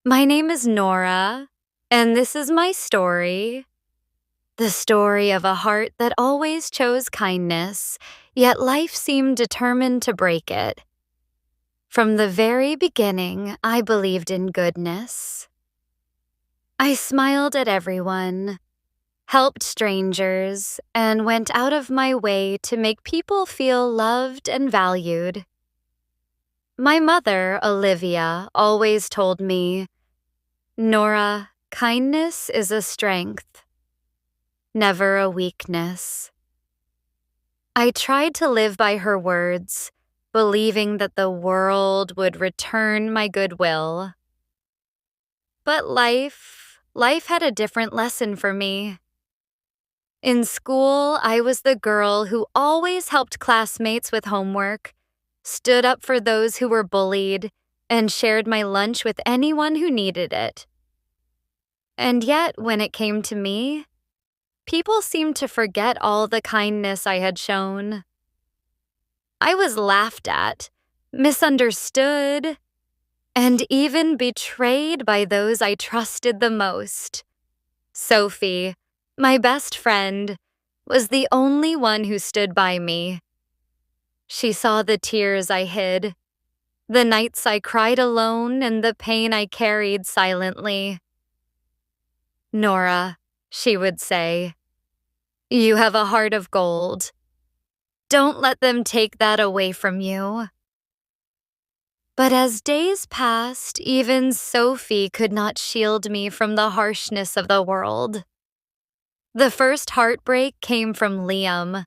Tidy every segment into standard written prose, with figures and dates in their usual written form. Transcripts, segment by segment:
My name is Nora, and this is my story. The story of a heart that always chose kindness, yet life seemed determined to break it. From the very beginning, I believed in goodness. I smiled at everyone, helped strangers, and went out of my way to make people feel loved and valued. My mother, Olivia, always told me, "Nora, kindness is a strength, never a weakness." I tried to live by her words, believing that the world would return my goodwill. But life had a different lesson for me. In school, I was the girl who always helped classmates with homework, stood up for those who were bullied, and shared my lunch with anyone who needed it. And yet, when it came to me, people seemed to forget all the kindness I had shown. I was laughed at, misunderstood, and even betrayed by those I trusted the most. Sophie, my best friend, was the only one who stood by me. She saw the tears I hid, the nights I cried alone, and the pain I carried silently. "Nora," she would say, "you have a heart of gold. Don't let them take that away from you." But as days passed, even Sophie could not shield me from the harshness of the world. The first heartbreak came from Liam.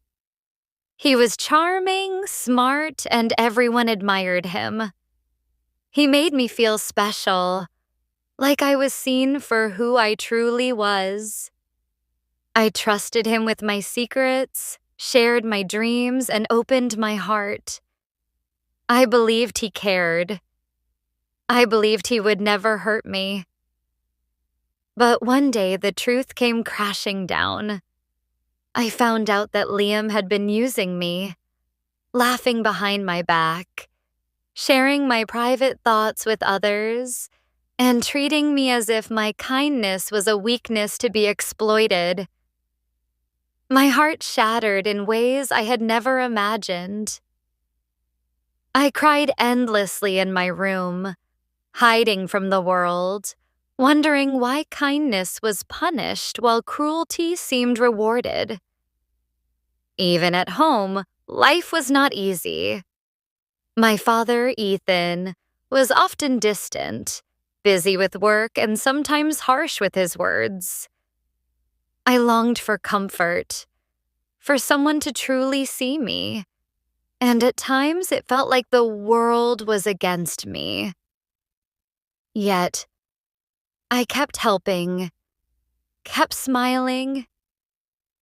He was charming, smart, and everyone admired him. He made me feel special, like I was seen for who I truly was. I trusted him with my secrets, shared my dreams, and opened my heart. I believed he cared. I believed he would never hurt me. But one day the truth came crashing down. I found out that Liam had been using me, laughing behind my back, sharing my private thoughts with others, and treating me as if my kindness was a weakness to be exploited. My heart shattered in ways I had never imagined. I cried endlessly in my room, hiding from the world, wondering why kindness was punished while cruelty seemed rewarded. Even at home, life was not easy. My father, Ethan, was often distant, busy with work, and sometimes harsh with his words. I longed for comfort, for someone to truly see me, and at times it felt like the world was against me. Yet, I kept helping, kept smiling,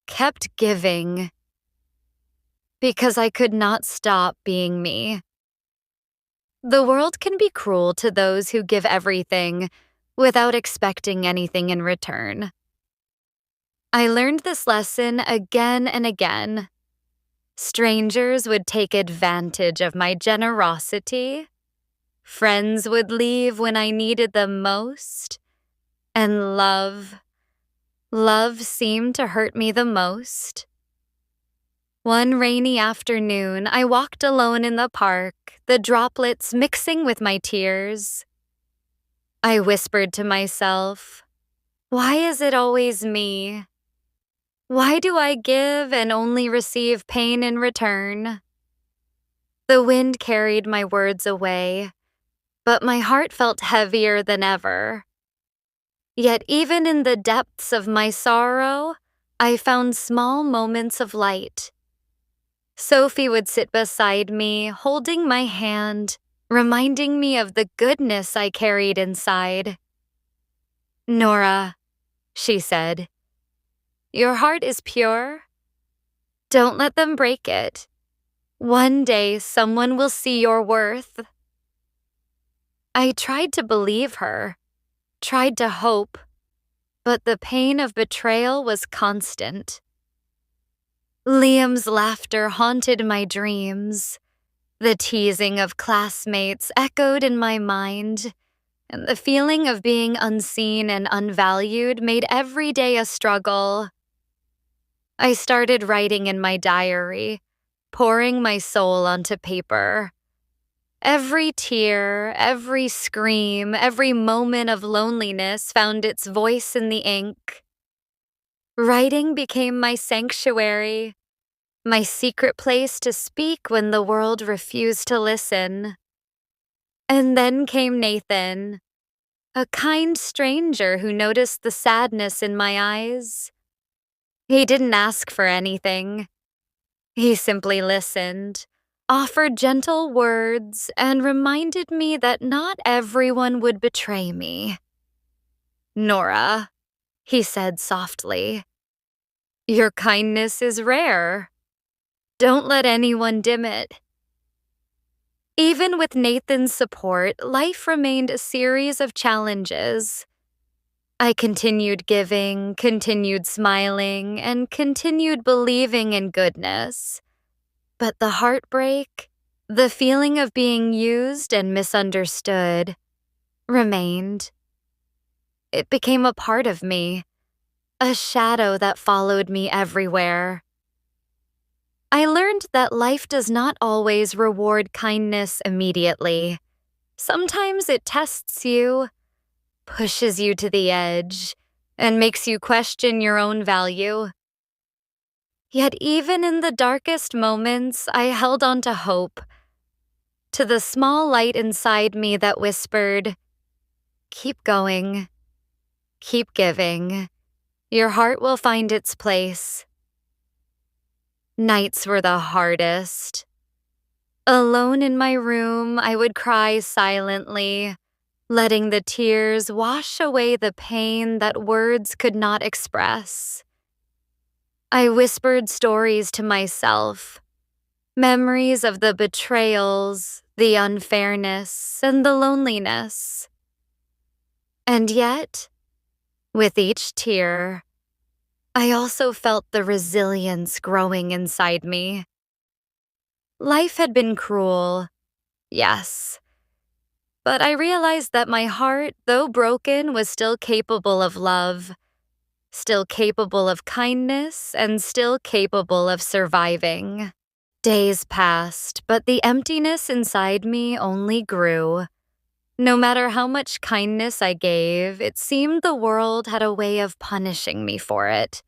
kept giving, because I could not stop being me. The world can be cruel to those who give everything without expecting anything in return. I learned this lesson again and again. Strangers would take advantage of my generosity. Friends would leave when I needed them most. And love seemed to hurt me the most. One rainy afternoon, I walked alone in the park, the droplets mixing with my tears. I whispered to myself, "Why is it always me? Why do I give and only receive pain in return?" The wind carried my words away, but my heart felt heavier than ever. Yet even in the depths of my sorrow, I found small moments of light. Sophie would sit beside me, holding my hand, reminding me of the goodness I carried inside. "Nora," she said, "your heart is pure. Don't let them break it. One day someone will see your worth." I tried to believe her, tried to hope, but the pain of betrayal was constant. Liam's laughter haunted my dreams. The teasing of classmates echoed in my mind, and the feeling of being unseen and unvalued made every day a struggle. I started writing in my diary, pouring my soul onto paper. Every tear, every scream, every moment of loneliness found its voice in the ink. Writing became my sanctuary, my secret place to speak when the world refused to listen. And then came Nathan, a kind stranger who noticed the sadness in my eyes. He didn't ask for anything. He simply listened, offered gentle words, and reminded me that not everyone would betray me. "Nora," he said softly, "your kindness is rare. Don't let anyone dim it." Even with Nathan's support, life remained a series of challenges. I continued giving, continued smiling, and continued believing in goodness. But the heartbreak, the feeling of being used and misunderstood, remained. It became a part of me, a shadow that followed me everywhere. I learned that life does not always reward kindness immediately. Sometimes it tests you, pushes you to the edge, and makes you question your own value. Yet even in the darkest moments, I held on to hope, to the small light inside me that whispered, "Keep going, keep giving. Your heart will find its place." Nights were the hardest. Alone in my room, I would cry silently, letting the tears wash away the pain that words could not express. I whispered stories to myself, memories of the betrayals, the unfairness, and the loneliness. And yet, with each tear, I also felt the resilience growing inside me. Life had been cruel, yes, but I realized that my heart, though broken, was still capable of love, still capable of kindness, and still capable of surviving. Days passed, but the emptiness inside me only grew. No matter how much kindness I gave, it seemed the world had a way of punishing me for it.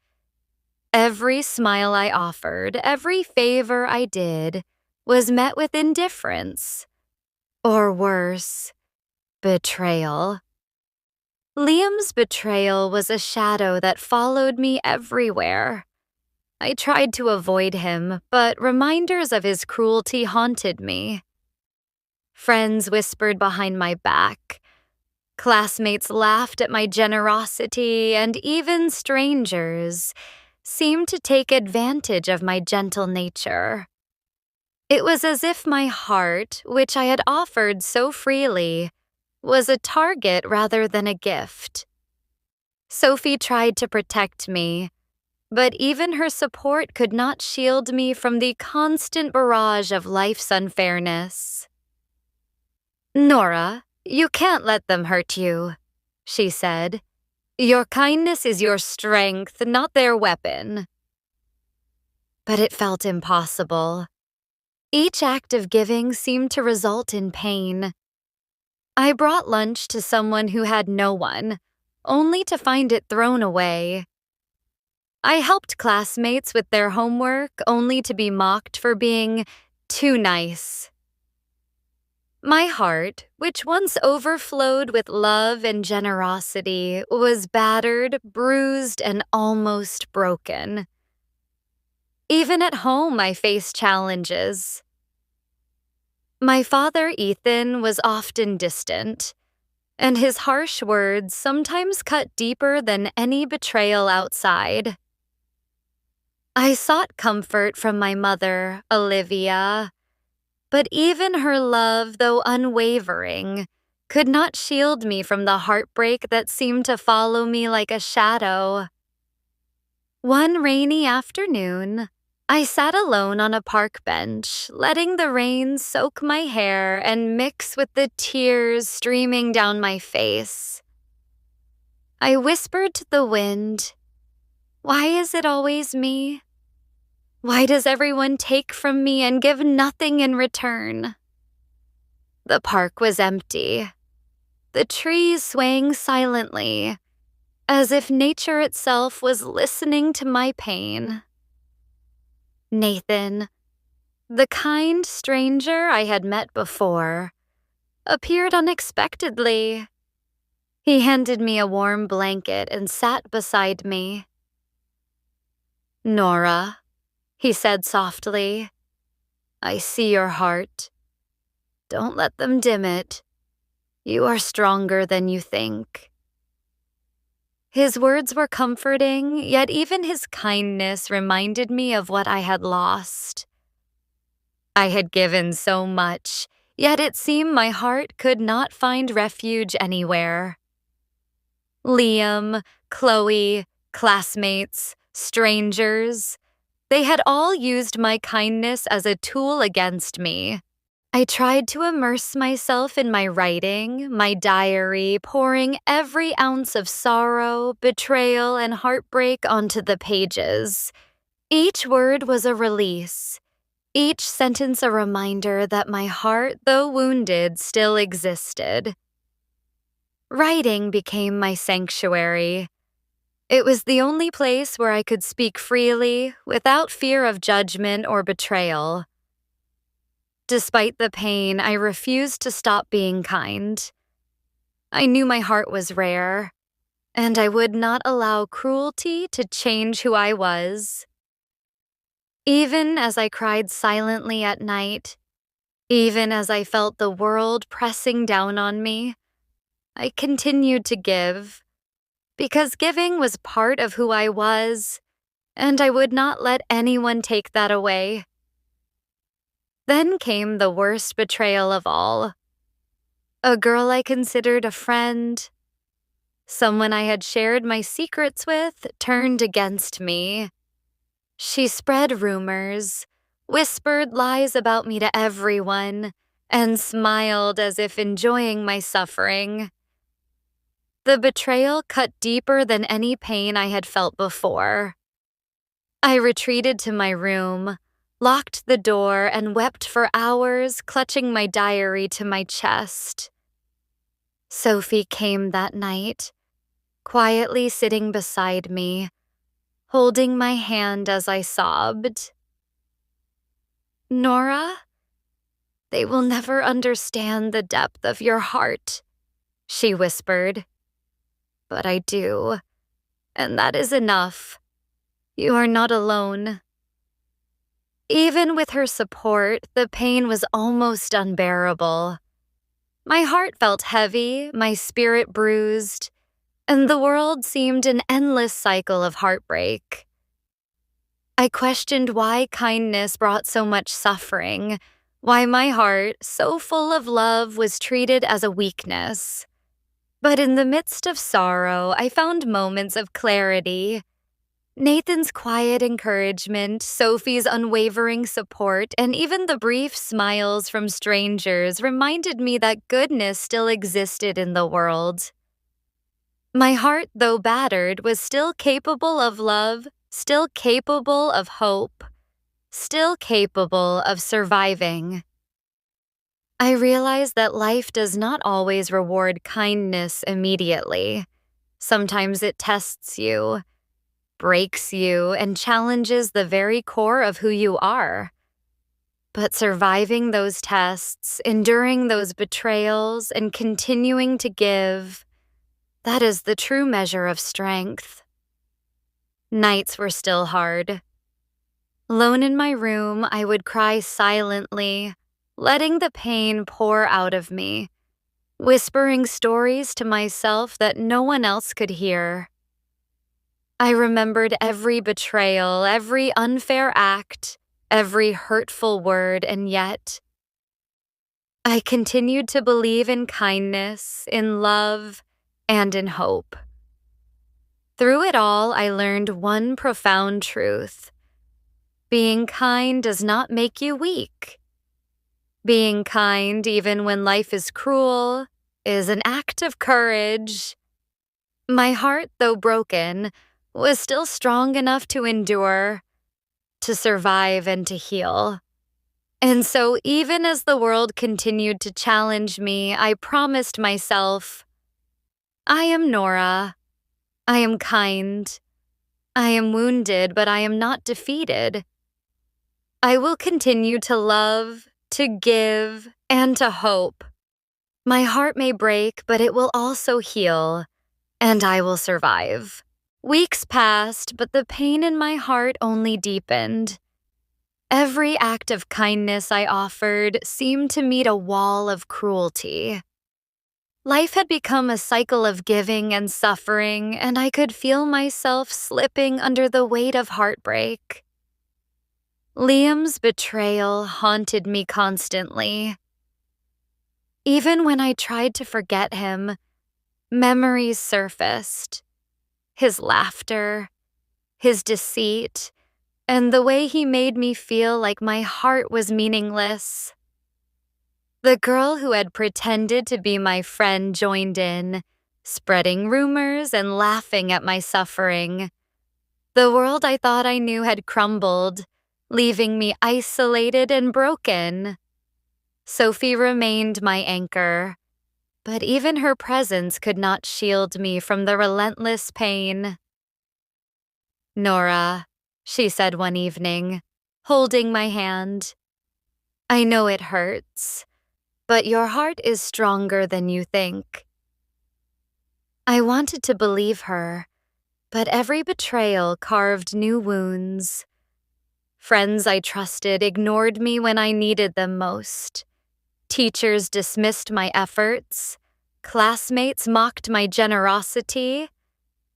Every smile I offered, every favor I did, was met with indifference. Or worse, betrayal. Liam's betrayal was a shadow that followed me everywhere. I tried to avoid him, but reminders of his cruelty haunted me. Friends whispered behind my back. Classmates laughed at my generosity, and even strangers seemed to take advantage of my gentle nature. It was as if my heart, which I had offered so freely, was a target rather than a gift. Sophie tried to protect me, but even her support could not shield me from the constant barrage of life's unfairness. "Nora, you can't let them hurt you," she said. "Your kindness is your strength, not their weapon." But it felt impossible. Each act of giving seemed to result in pain. I brought lunch to someone who had no one, only to find it thrown away. I helped classmates with their homework, only to be mocked for being too nice. My heart, which once overflowed with love and generosity, was battered, bruised, and almost broken. Even at home, I faced challenges. My father, Ethan, was often distant, and his harsh words sometimes cut deeper than any betrayal outside. I sought comfort from my mother, Olivia, but even her love, though unwavering, could not shield me from the heartbreak that seemed to follow me like a shadow. One rainy afternoon, I sat alone on a park bench, letting the rain soak my hair and mix with the tears streaming down my face. I whispered to the wind, "Why is it always me? Why does everyone take from me and give nothing in return?" The park was empty, the trees swaying silently, as if nature itself was listening to my pain. Nathan, the kind stranger I had met before, appeared unexpectedly. He handed me a warm blanket and sat beside me. "Nora," he said softly, "I see your heart. Don't let them dim it. You are stronger than you think." His words were comforting, yet even his kindness reminded me of what I had lost. I had given so much, yet it seemed my heart could not find refuge anywhere. Liam, Chloe, classmates, strangers, they had all used my kindness as a tool against me. I tried to immerse myself in my writing, my diary, pouring every ounce of sorrow, betrayal, and heartbreak onto the pages. Each word was a release, each sentence a reminder that my heart, though wounded, still existed. Writing became my sanctuary. It was the only place where I could speak freely, without fear of judgment or betrayal. Despite the pain, I refused to stop being kind. I knew my heart was rare, and I would not allow cruelty to change who I was. Even as I cried silently at night, even as I felt the world pressing down on me, I continued to give, because giving was part of who I was, and I would not let anyone take that away. Then came the worst betrayal of all. A girl I considered a friend, someone I had shared my secrets with, turned against me. She spread rumors, whispered lies about me to everyone, and smiled as if enjoying my suffering. The betrayal cut deeper than any pain I had felt before. I retreated to my room, locked the door, and wept for hours, clutching my diary to my chest. Sophie came that night, quietly sitting beside me, holding my hand as I sobbed. "Nora, they will never understand the depth of your heart," she whispered. "But I do, and that is enough. You are not alone." Even with her support, the pain was almost unbearable. My heart felt heavy, my spirit bruised, and the world seemed an endless cycle of heartbreak. I questioned why kindness brought so much suffering, why my heart, so full of love, was treated as a weakness. But in the midst of sorrow, I found moments of clarity. Nathan's quiet encouragement, Sophie's unwavering support, and even the brief smiles from strangers reminded me that goodness still existed in the world. My heart, though battered, was still capable of love, still capable of hope, still capable of surviving. I realized that life does not always reward kindness immediately. Sometimes it tests you, breaks you, and challenges the very core of who you are. But surviving those tests, enduring those betrayals, and continuing to give, that is the true measure of strength. Nights were still hard. Alone in my room, I would cry silently, letting the pain pour out of me, whispering stories to myself that no one else could hear. I remembered every betrayal, every unfair act, every hurtful word, and yet I continued to believe in kindness, in love, and in hope. Through it all, I learned one profound truth. Being kind does not make you weak. Being kind, even when life is cruel, is an act of courage. My heart, though broken, was still strong enough to endure, to survive, and to heal. And so, even as the world continued to challenge me, I promised myself, I am Nora. I am kind. I am wounded, but I am not defeated. I will continue to love, to give, and to hope. My heart may break, but it will also heal, and I will survive. Weeks passed, but the pain in my heart only deepened. Every act of kindness I offered seemed to meet a wall of cruelty. Life had become a cycle of giving and suffering, and I could feel myself slipping under the weight of heartbreak. Liam's betrayal haunted me constantly. Even when I tried to forget him, memories surfaced. His laughter, his deceit, and the way he made me feel like my heart was meaningless. The girl who had pretended to be my friend joined in, spreading rumors and laughing at my suffering. The world I thought I knew had crumbled, leaving me isolated and broken. Sophie remained my anchor, but even her presence could not shield me from the relentless pain. Nora, she said one evening, holding my hand. I know it hurts, but your heart is stronger than you think. I wanted to believe her, but every betrayal carved new wounds. Friends I trusted ignored me when I needed them most. Teachers dismissed my efforts. Classmates mocked my generosity.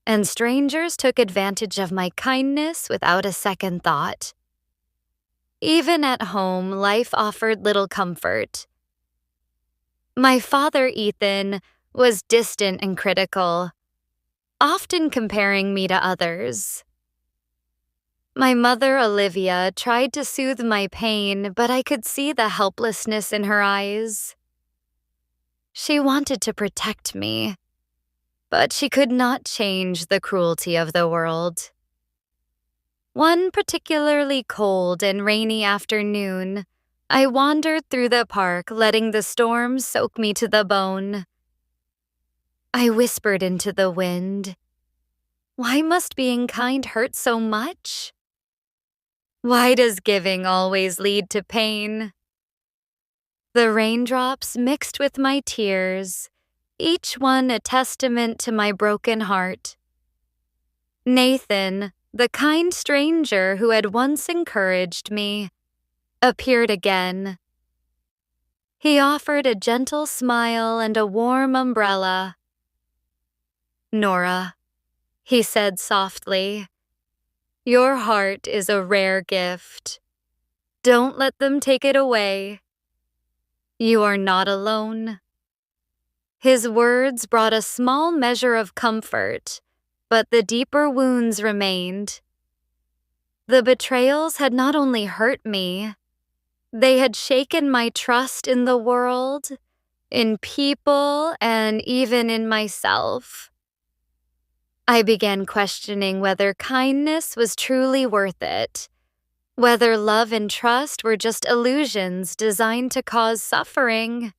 And strangers took advantage of my kindness without a second thought. Even at home, life offered little comfort. My father, Ethan, was distant and critical, often comparing me to others. My mother, Olivia, tried to soothe my pain, but I could see the helplessness in her eyes. She wanted to protect me, but she could not change the cruelty of the world. One particularly cold and rainy afternoon, I wandered through the park, letting the storm soak me to the bone. I whispered into the wind, "Why must being kind hurt so much? Why does giving always lead to pain?" The raindrops mixed with my tears, each one a testament to my broken heart. Nathan, the kind stranger who had once encouraged me, appeared again. He offered a gentle smile and a warm umbrella. "Nora," he said softly, "your heart is a rare gift. Don't let them take it away. You are not alone." His words brought a small measure of comfort, but the deeper wounds remained. The betrayals had not only hurt me, they had shaken my trust in the world, in people, and even in myself. I began questioning whether kindness was truly worth it, whether love and trust were just illusions designed to cause suffering.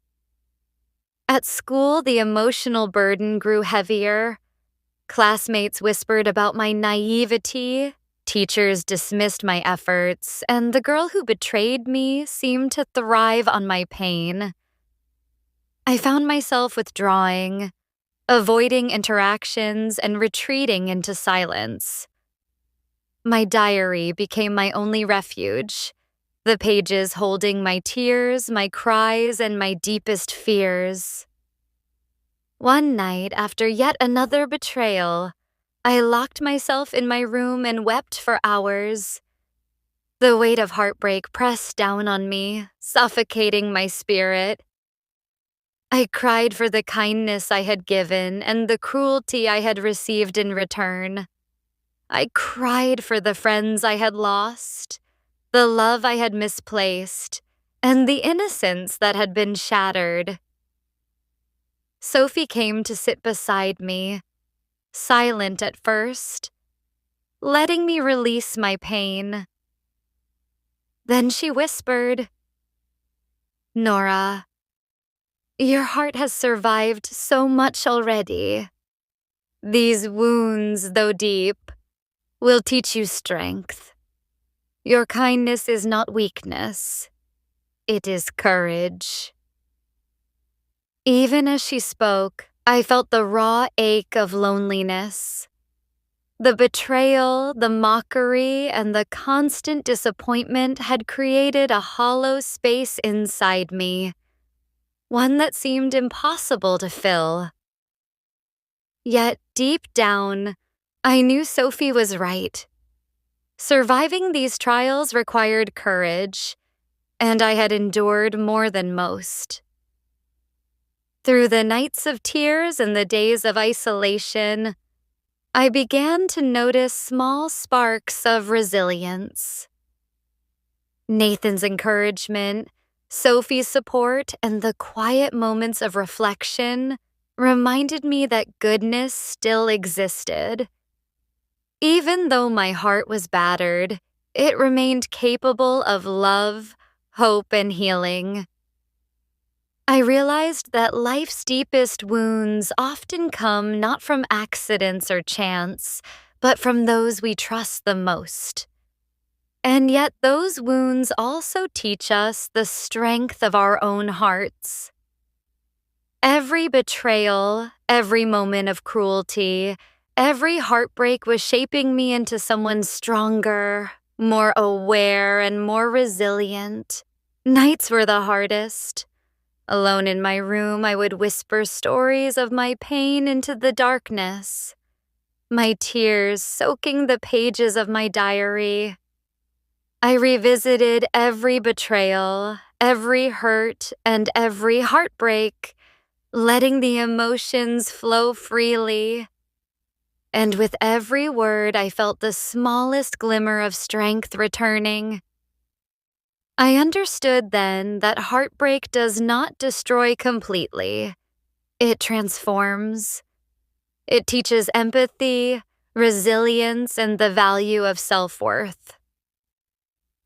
At school, the emotional burden grew heavier. Classmates whispered about my naivety, teachers dismissed my efforts, and the girl who betrayed me seemed to thrive on my pain. I found myself withdrawing, avoiding interactions, and retreating into silence. My diary became my only refuge, the pages holding my tears, my cries, and my deepest fears. One night, after yet another betrayal, I locked myself in my room and wept for hours. The weight of heartbreak pressed down on me, suffocating my spirit. I cried for the kindness I had given and the cruelty I had received in return. I cried for the friends I had lost, the love I had misplaced, and the innocence that had been shattered. Sophie came to sit beside me, silent at first, letting me release my pain. Then she whispered, "Nora, your heart has survived so much already. These wounds, though deep, will teach you strength. Your kindness is not weakness, it is courage." Even as she spoke, I felt the raw ache of loneliness. The betrayal, the mockery, and the constant disappointment had created a hollow space inside me, one that seemed impossible to fill. Yet deep down, I knew Sophie was right. Surviving these trials required courage, and I had endured more than most. Through the nights of tears and the days of isolation, I began to notice small sparks of resilience. Nathan's encouragement, Sophie's support, and the quiet moments of reflection reminded me that goodness still existed. Even though my heart was battered, it remained capable of love, hope, and healing. I realized that life's deepest wounds often come not from accidents or chance, but from those we trust the most. And yet those wounds also teach us the strength of our own hearts. Every betrayal, every moment of cruelty, every heartbreak was shaping me into someone stronger, more aware, and more resilient. Nights were the hardest. Alone in my room, I would whisper stories of my pain into the darkness, my tears soaking the pages of my diary. I revisited every betrayal, every hurt, and every heartbreak, letting the emotions flow freely. And with every word, I felt the smallest glimmer of strength returning. I understood then that heartbreak does not destroy completely. It transforms. It teaches empathy, resilience, and the value of self-worth.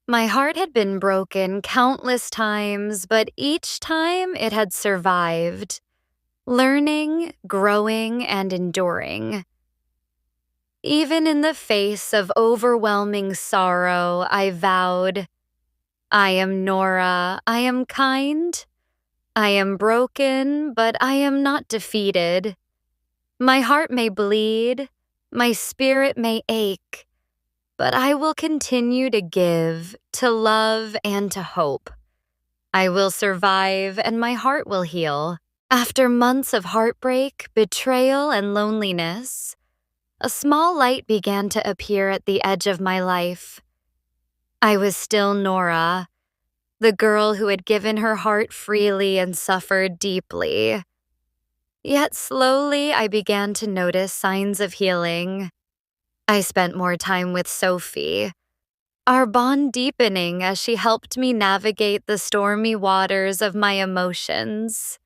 My heart had been broken countless times, but each time it had survived, learning, growing, and enduring. Even in the face of overwhelming sorrow, I vowed, "I am Nora, I am kind. I am broken, but I am not defeated. My heart may bleed, my spirit may ache, but I will continue to give, to love, and to hope. I will survive, and my heart will heal." After months of heartbreak, betrayal, and loneliness, a small light began to appear at the edge of my life. I was still Nora, the girl who had given her heart freely and suffered deeply. Yet slowly I began to notice signs of healing. I spent more time with Sophie, our bond deepening as she helped me navigate the stormy waters of my emotions.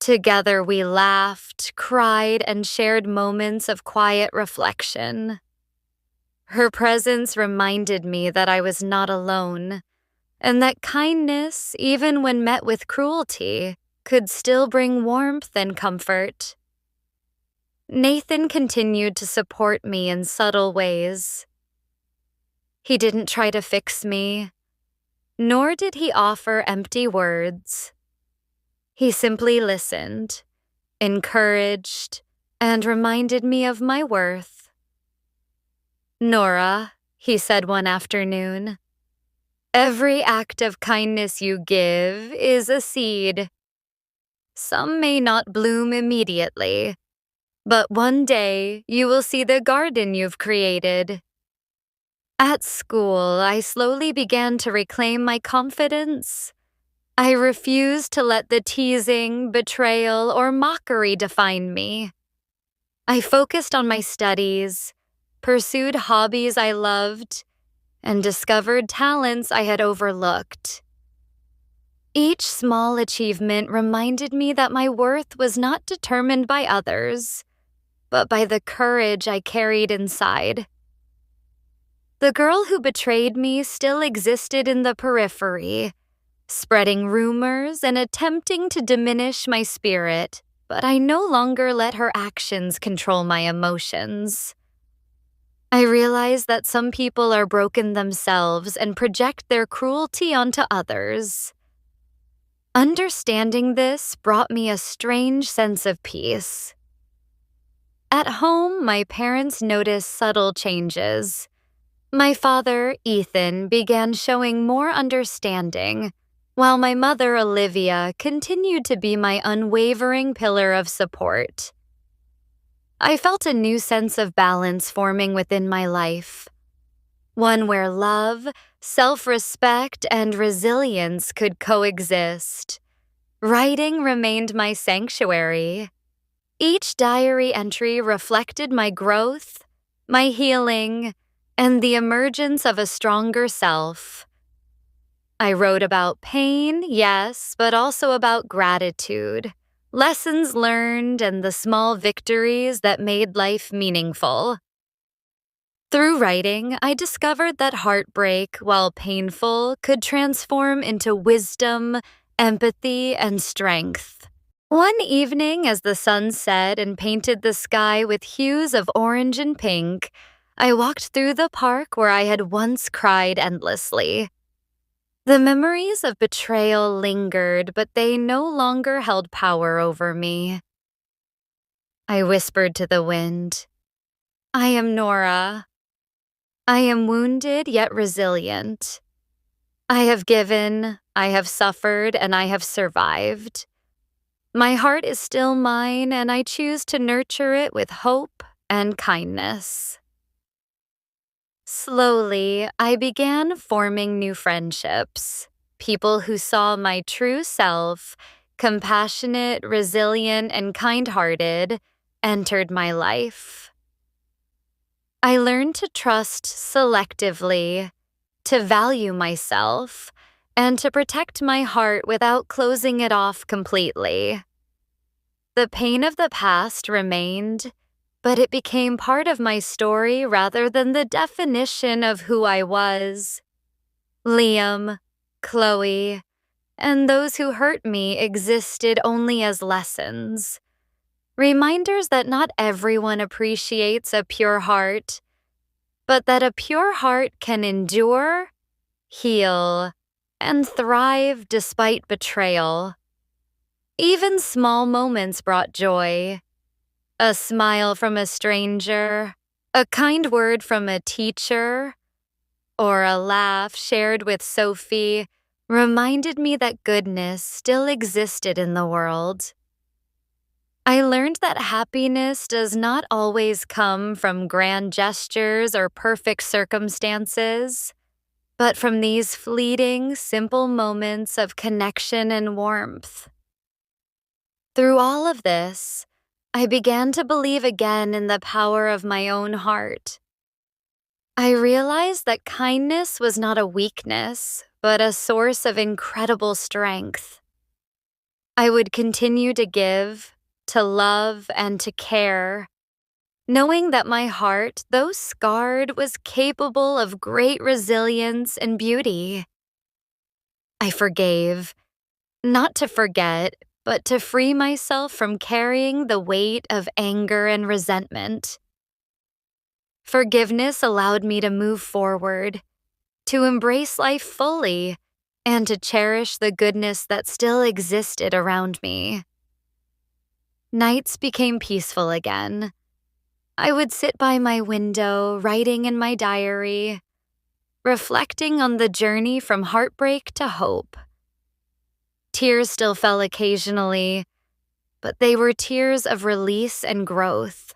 Together we laughed, cried, and shared moments of quiet reflection. Her presence reminded me that I was not alone, and that kindness, even when met with cruelty, could still bring warmth and comfort. Nathan continued to support me in subtle ways. He didn't try to fix me, nor did he offer empty words. He simply listened, encouraged, and reminded me of my worth. "Nora," he said one afternoon, "every act of kindness you give is a seed. Some may not bloom immediately, but one day you will see the garden you've created." At school, I slowly began to reclaim my confidence. I refused to let the teasing, betrayal, or mockery define me. I focused on my studies, pursued hobbies I loved, and discovered talents I had overlooked. Each small achievement reminded me that my worth was not determined by others, but by the courage I carried inside. The girl who betrayed me still existed in the periphery, spreading rumors and attempting to diminish my spirit, but I no longer let her actions control my emotions. I realize that some people are broken themselves and project their cruelty onto others. Understanding this brought me a strange sense of peace. At home, my parents noticed subtle changes. My father, Ethan, began showing more understanding, while my mother, Olivia, continued to be my unwavering pillar of support. I felt a new sense of balance forming within my life, one where love, self-respect, and resilience could coexist. Writing remained my sanctuary. Each diary entry reflected my growth, my healing, and the emergence of a stronger self. I wrote about pain, yes, but also about gratitude, lessons learned, and the small victories that made life meaningful. Through writing, I discovered that heartbreak, while painful, could transform into wisdom, empathy, and strength. One evening, as the sun set and painted the sky with hues of orange and pink, I walked through the park where I had once cried endlessly. The memories of betrayal lingered, but they no longer held power over me. I whispered to the wind, "I am Nora. I am wounded yet resilient. I have given, I have suffered, and I have survived. My heart is still mine, and I choose to nurture it with hope and kindness." Slowly, I began forming new friendships, people who saw my true self, compassionate, resilient, and kind-hearted, entered my life. I learned to trust selectively, to value myself, and to protect my heart without closing it off completely. The pain of the past remained, but it became part of my story rather than the definition of who I was. Liam, Chloe, and those who hurt me existed only as lessons. Reminders that not everyone appreciates a pure heart, but that a pure heart can endure, heal, and thrive despite betrayal. Even small moments brought joy. A smile from a stranger, a kind word from a teacher, or a laugh shared with Sophie reminded me that goodness still existed in the world. I learned that happiness does not always come from grand gestures or perfect circumstances, but from these fleeting, simple moments of connection and warmth. Through all of this, I began to believe again in the power of my own heart. I realized that kindness was not a weakness, but a source of incredible strength. I would continue to give, to love, and to care, knowing that my heart, though scarred, was capable of great resilience and beauty. I forgave, not to forget, but to free myself from carrying the weight of anger and resentment. Forgiveness allowed me to move forward, to embrace life fully, and to cherish the goodness that still existed around me. Nights became peaceful again. I would sit by my window, writing in my diary, reflecting on the journey from heartbreak to hope. Tears still fell occasionally, but they were tears of release and growth,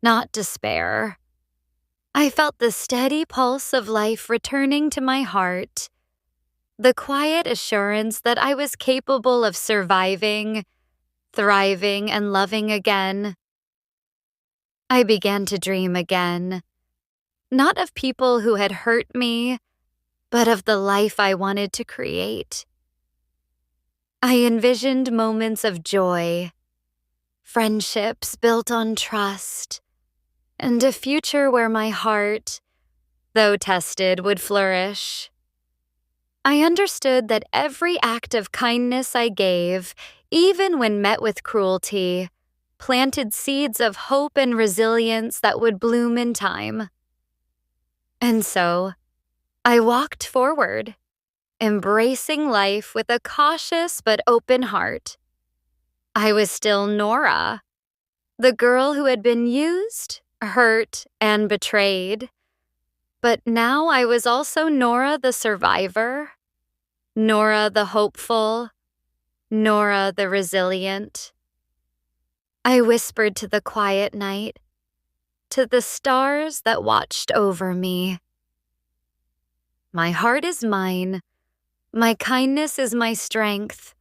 not despair. I felt the steady pulse of life returning to my heart, the quiet assurance that I was capable of surviving, thriving, and loving again. I began to dream again, not of people who had hurt me, but of the life I wanted to create. I envisioned moments of joy, friendships built on trust, and a future where my heart, though tested, would flourish. I understood that every act of kindness I gave, even when met with cruelty, planted seeds of hope and resilience that would bloom in time. And so, I walked forward, embracing life with a cautious but open heart. I was still Nora, the girl who had been used, hurt, and betrayed. But now I was also Nora the survivor, Nora the hopeful, Nora the resilient. I whispered to the quiet night, to the stars that watched over me. My heart is mine. My kindness is my strength.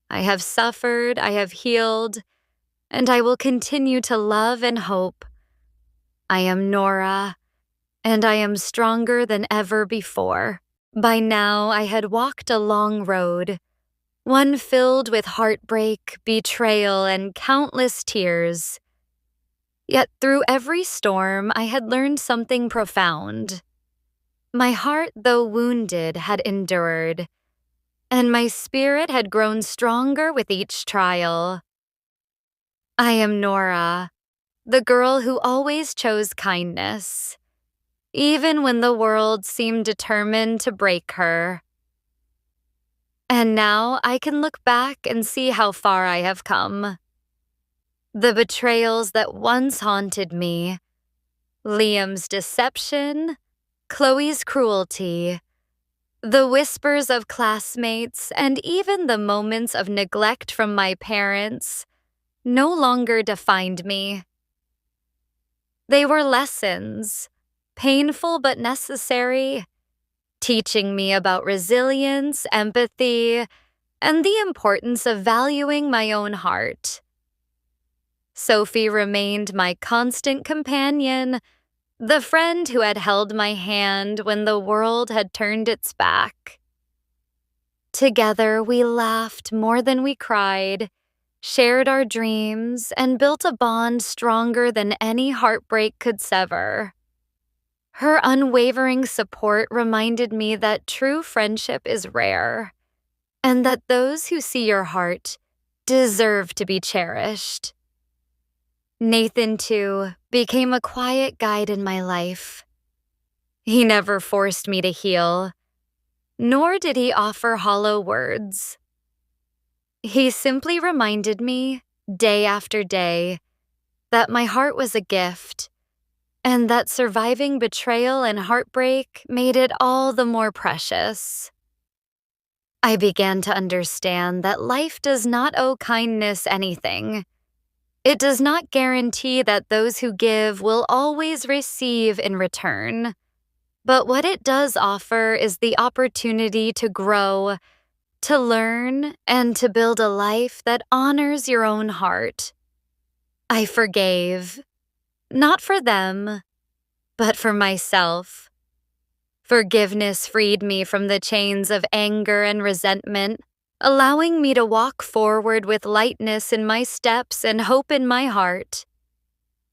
I have suffered, I have healed, and I will continue to love and hope. I am Nora, and I am stronger than ever before. By now, I had walked a long road, one filled with heartbreak, betrayal, and countless tears. Yet through every storm, I had learned something profound. My heart, though wounded, had endured, and my spirit had grown stronger with each trial. I am Nora, the girl who always chose kindness, even when the world seemed determined to break her. And now I can look back and see how far I have come. The betrayals that once haunted me, Liam's deception, Chloe's cruelty, the whispers of classmates, and even the moments of neglect from my parents no longer defined me. They were lessons, painful but necessary, teaching me about resilience, empathy, and the importance of valuing my own heart. Sophie remained my constant companion, the friend who had held my hand when the world had turned its back. Together, we laughed more than we cried, shared our dreams, and built a bond stronger than any heartbreak could sever. Her unwavering support reminded me that true friendship is rare, and that those who see your heart deserve to be cherished. Nathan, too, became a quiet guide in my life. He never forced me to heal, nor did he offer hollow words. He simply reminded me, day after day, that my heart was a gift, and that surviving betrayal and heartbreak made it all the more precious. I began to understand that life does not owe kindness anything. It does not guarantee that those who give will always receive in return. But what it does offer is the opportunity to grow, to learn, and to build a life that honors your own heart. I forgave, not for them, but for myself. Forgiveness freed me from the chains of anger and resentment, allowing me to walk forward with lightness in my steps and hope in my heart.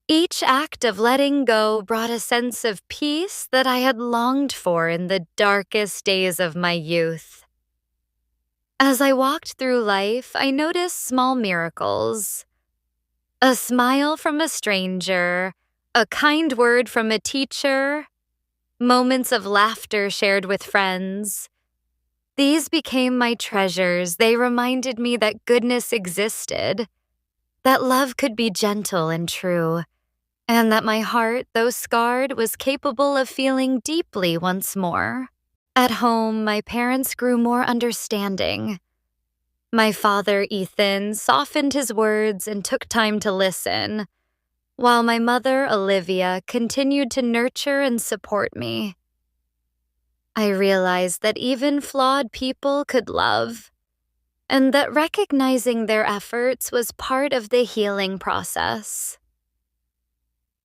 Each act of letting go brought a sense of peace that I had longed for in the darkest days of my youth. As I walked through life, I noticed small miracles. A smile from a stranger, a kind word from a teacher, moments of laughter shared with friends. These became my treasures. They reminded me that goodness existed, that love could be gentle and true, and that my heart, though scarred, was capable of feeling deeply once more. At home, my parents grew more understanding. My father, Ethan, softened his words and took time to listen, while my mother, Olivia, continued to nurture and support me. I realized that even flawed people could love, and that recognizing their efforts was part of the healing process.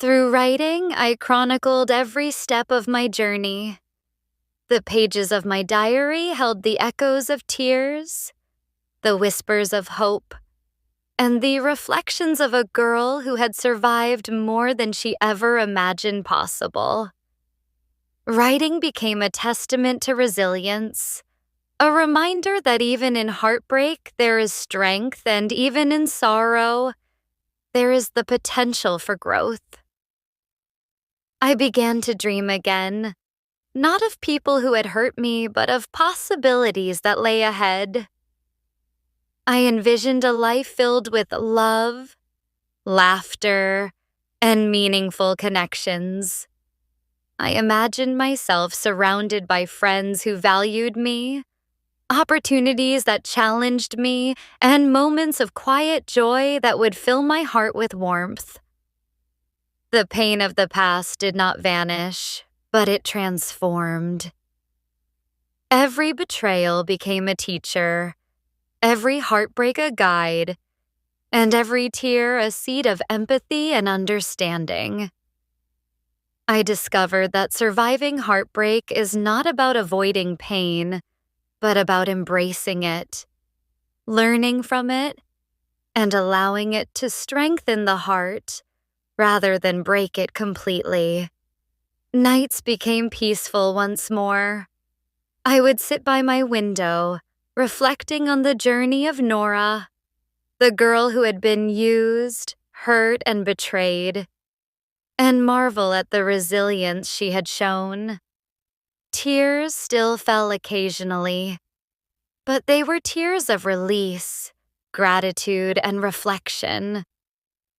Through writing, I chronicled every step of my journey. The pages of my diary held the echoes of tears, the whispers of hope, and the reflections of a girl who had survived more than she ever imagined possible. Writing became a testament to resilience, a reminder that even in heartbreak there is strength, and even in sorrow, there is the potential for growth. I began to dream again, not of people who had hurt me, but of possibilities that lay ahead. I envisioned a life filled with love, laughter, and meaningful connections. I imagined myself surrounded by friends who valued me, opportunities that challenged me, and moments of quiet joy that would fill my heart with warmth. The pain of the past did not vanish, but it transformed. Every betrayal became a teacher, every heartbreak a guide, and every tear a seed of empathy and understanding. I discovered that surviving heartbreak is not about avoiding pain, but about embracing it, learning from it, and allowing it to strengthen the heart rather than break it completely. Nights became peaceful once more. I would sit by my window, reflecting on the journey of Nora, the girl who had been used, hurt, and betrayed, and marvel at the resilience she had shown. Tears still fell occasionally, but they were tears of release, gratitude, and reflection,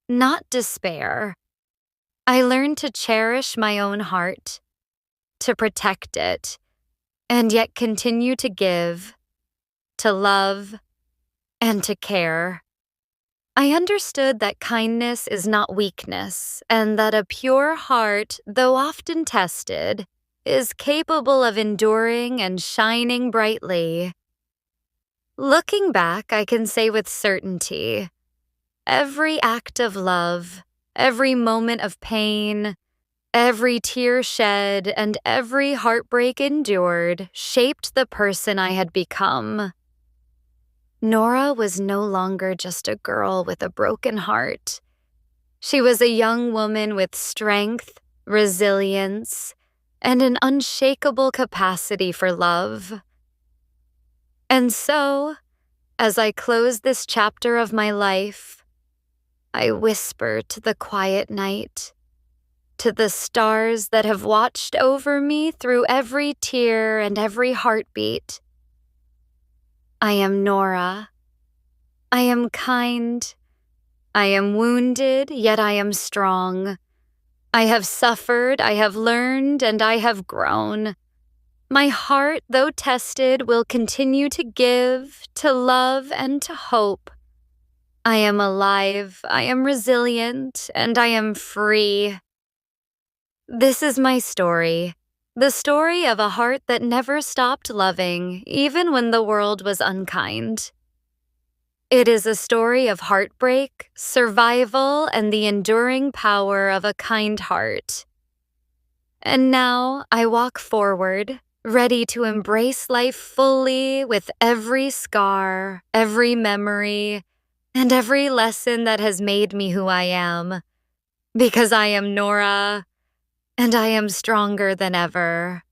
not despair. I learned to cherish my own heart, to protect it, and yet continue to give, to love, and to care. I understood that kindness is not weakness, and that a pure heart, though often tested, is capable of enduring and shining brightly. Looking back, I can say with certainty, every act of love, every moment of pain, every tear shed, and every heartbreak endured shaped the person I had become. Nora was no longer just a girl with a broken heart. She was a young woman with strength, resilience, and an unshakable capacity for love. And so, as I close this chapter of my life, I whisper to the quiet night, to the stars that have watched over me through every tear and every heartbeat. I am Nora. I am kind. I am wounded, yet I am strong. I have suffered, I have learned, and I have grown. My heart, though tested, will continue to give, to love, and to hope. I am alive, I am resilient, and I am free. This is my story, the story of a heart that never stopped loving, even when the world was unkind. It is a story of heartbreak, survival, and the enduring power of a kind heart. And now I walk forward, ready to embrace life fully with every scar, every memory, and every lesson that has made me who I am. Because I am Nora, and I am stronger than ever.